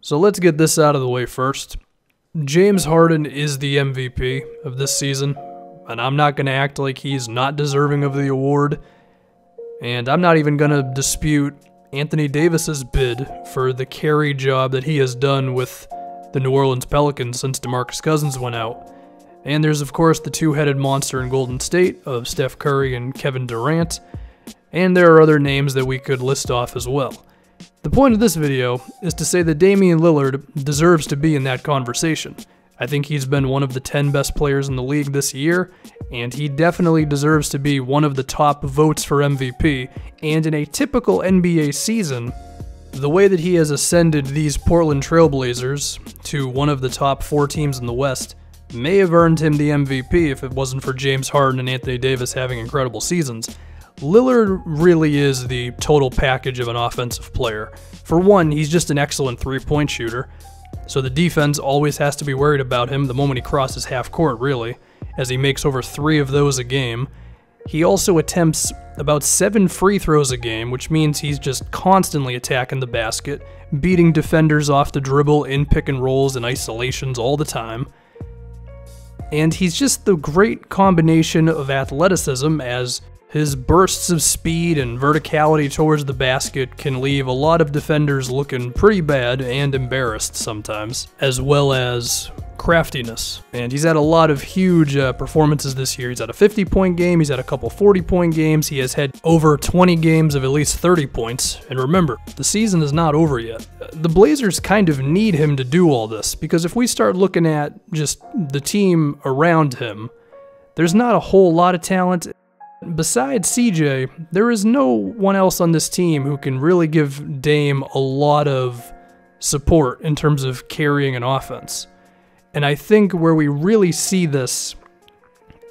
So let's get this out of the way first. James Harden is the MVP of this season, and I'm not going to act like he's not deserving of the award, and I'm not even going to dispute Anthony Davis's bid for the carry job that he has done with the New Orleans Pelicans since DeMarcus Cousins went out. And there's of course the two-headed monster in Golden State of Steph Curry and Kevin Durant, and there are other names that we could list off as well. The point of this video is to say that Damian Lillard deserves to be in that conversation. I think he's been one of the 10 best players in the league this year, and he definitely deserves to be one of the top votes for MVP, and in a typical NBA season, the way that he has ascended these Portland Trailblazers to one of the top 4 teams in the West may have earned him the MVP if it wasn't for James Harden and Anthony Davis having incredible seasons. Lillard really is the total package of an offensive player. For one, he's just an excellent three-point shooter, so the defense always has to be worried about him the moment he crosses half court, really, as he makes over 3 of those a game. He also attempts about 7 free throws a game, which means he's just constantly attacking the basket, beating defenders off the dribble in pick and rolls and isolations all the time. And he's just the great combination of athleticism, as his bursts of speed and verticality towards the basket can leave a lot of defenders looking pretty bad and embarrassed sometimes, as well as craftiness. And he's had a lot of huge performances this year. He's had a 50-point game, he's had a couple 40-point games, he has had over 20 games of at least 30 points. And remember, the season is not over yet. The Blazers kind of need him to do all this, because if we start looking at just the team around him, there's not a whole lot of talent. Besides CJ, there is no one else on this team who can really give Dame a lot of support in terms of carrying an offense. And I think where we really see this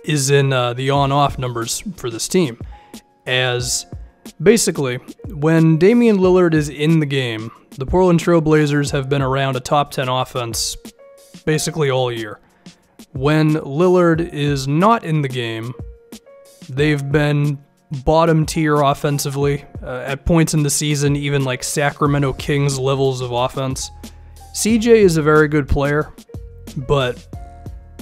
is in the on-off numbers for this team. As basically, when Damian Lillard is in the game, the Portland Trail Blazers have been around a top 10 offense basically all year. When Lillard is not in the game, they've been bottom tier offensively, at points in the season, even like Sacramento Kings levels of offense. CJ is a very good player, but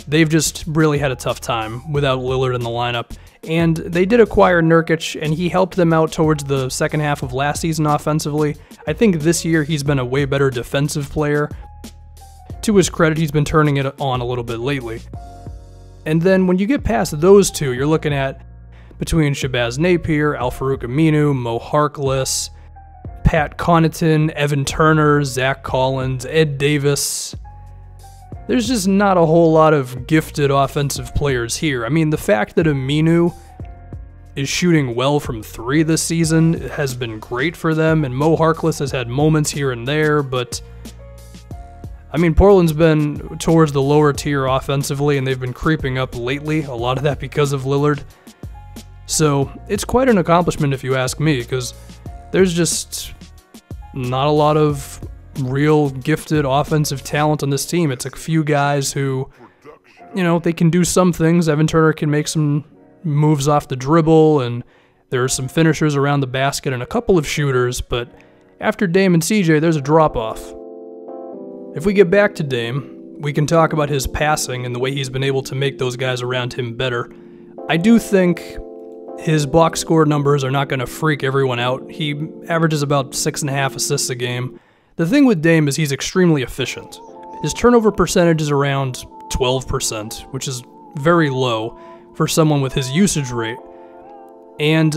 they've just really had a tough time without Lillard in the lineup. And they did acquire Nurkic, and he helped them out towards the second half of last season offensively. I think this year he's been a way better defensive player. To his credit, he's been turning it on a little bit lately. And then when you get past those two, you're looking at between Shabazz Napier, Al-Farouq Aminu, Mo Harkless, Pat Connaughton, Evan Turner, Zach Collins, Ed Davis. There's just not a whole lot of gifted offensive players here. I mean, the fact that Aminu is shooting well from 3 this season has been great for them, and Mo Harkless has had moments here and there, but I mean, Portland's been towards the lower tier offensively, and they've been creeping up lately, a lot of that because of Lillard. So it's quite an accomplishment if you ask me, because there's just not a lot of real gifted offensive talent on this team. It's a few guys who, you know, they can do some things. Evan Turner can make some moves off the dribble, and there are some finishers around the basket and a couple of shooters, but after Dame and CJ, there's a drop-off. If we get back to Dame, we can talk about his passing and the way he's been able to make those guys around him better. I do think his box score numbers are not going to freak everyone out. He averages about 6.5 assists a game. The thing with Dame is he's extremely efficient. His turnover percentage is around 12%, which is very low for someone with his usage rate. And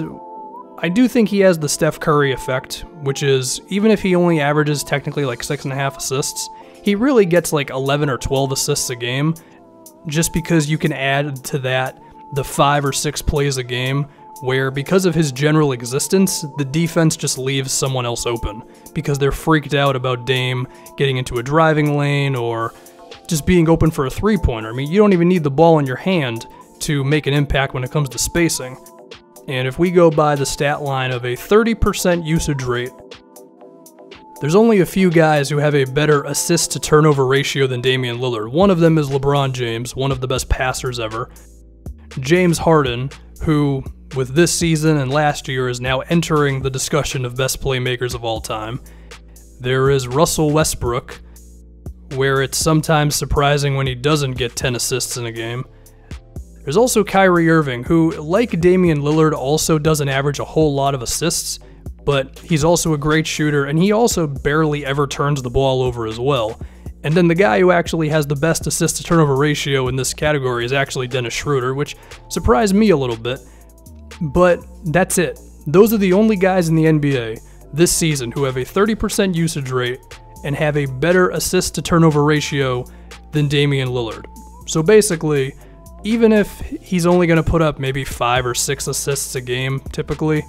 I do think he has the Steph Curry effect, which is even if he only averages technically like 6.5 assists, he really gets like 11 or 12 assists a game, just because you can add to that the 5 or 6 plays a game where, because of his general existence, the defense just leaves someone else open because they're freaked out about Dame getting into a driving lane or just being open for a three-pointer. I mean, you don't even need the ball in your hand to make an impact when it comes to spacing. And if we go by the stat line of a 30% usage rate, there's only a few guys who have a better assist-to-turnover ratio than Damian Lillard. One of them is LeBron James, one of the best passers ever. James Harden, who with this season and last year is now entering the discussion of best playmakers of all time. There is Russell Westbrook, where it's sometimes surprising when he doesn't get 10 assists in a game. There's also Kyrie Irving, who, like Damian Lillard, also doesn't average a whole lot of assists, but he's also a great shooter, and he also barely ever turns the ball over as well. And then the guy who actually has the best assist-to-turnover ratio in this category is actually Dennis Schroeder, which surprised me a little bit. But that's it. Those are the only guys in the NBA this season who have a 30% usage rate and have a better assist-to-turnover ratio than Damian Lillard. So basically, even if he's only going to put up maybe 5 or 6 assists a game, typically,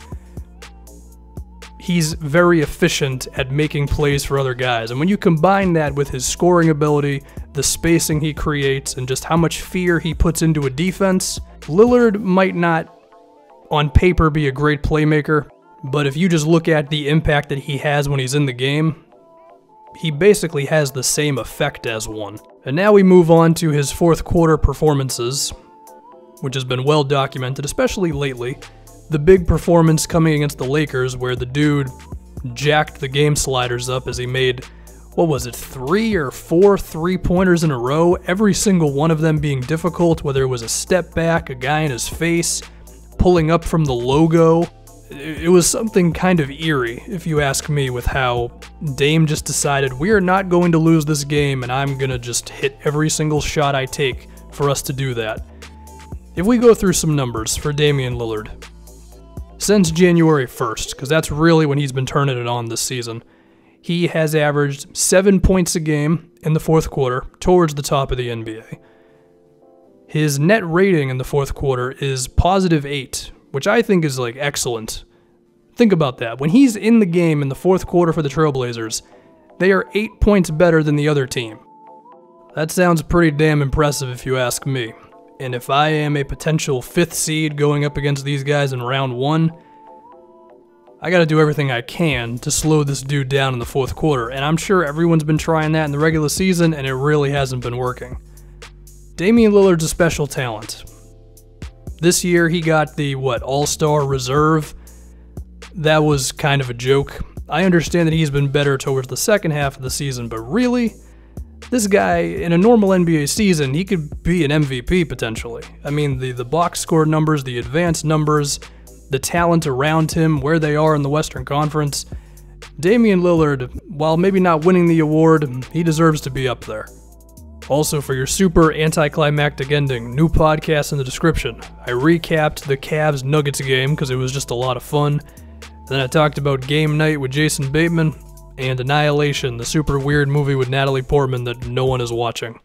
he's very efficient at making plays for other guys. And when you combine that with his scoring ability, the spacing he creates, and just how much fear he puts into a defense, Lillard might not, on paper, be a great playmaker, but if you just look at the impact that he has when he's in the game, he basically has the same effect as one. And now we move on to his fourth quarter performances, which has been well documented, especially lately. The big performance coming against the Lakers, where the dude jacked the game sliders up as he made, 3 or 4 3-pointers in a row, every single one of them being difficult, whether it was a step back, a guy in his face, pulling up from the logo. It was something kind of eerie, if you ask me, with how Dame just decided, we are not going to lose this game, and I'm going to just hit every single shot I take for us to do that. If we go through some numbers for Damian Lillard, since January 1st, because that's really when he's been turning it on this season, he has averaged 7 points a game in the fourth quarter, towards the top of the NBA. His net rating in the fourth quarter is +8, which I think is excellent. Think about that. When he's in the game in the fourth quarter for the Trailblazers, they are 8 points better than the other team. That sounds pretty damn impressive if you ask me. And if I am a potential 5th seed going up against these guys in round 1, I gotta do everything I can to slow this dude down in the fourth quarter. And I'm sure everyone's been trying that in the regular season, and it really hasn't been working. Damian Lillard's a special talent. This year he got the, All-Star reserve? That was kind of a joke. I understand that he's been better towards the second half of the season, but really? This guy, in a normal NBA season, he could be an MVP potentially. I mean, the box score numbers, the advanced numbers, the talent around him, where they are in the Western Conference. Damian Lillard, while maybe not winning the award, he deserves to be up there. Also, for your super anticlimactic ending, new podcast in the description. I recapped the Cavs-Nuggets game because it was just a lot of fun. Then I talked about Game Night with Jason Bateman, and Annihilation, the super weird movie with Natalie Portman that no one is watching.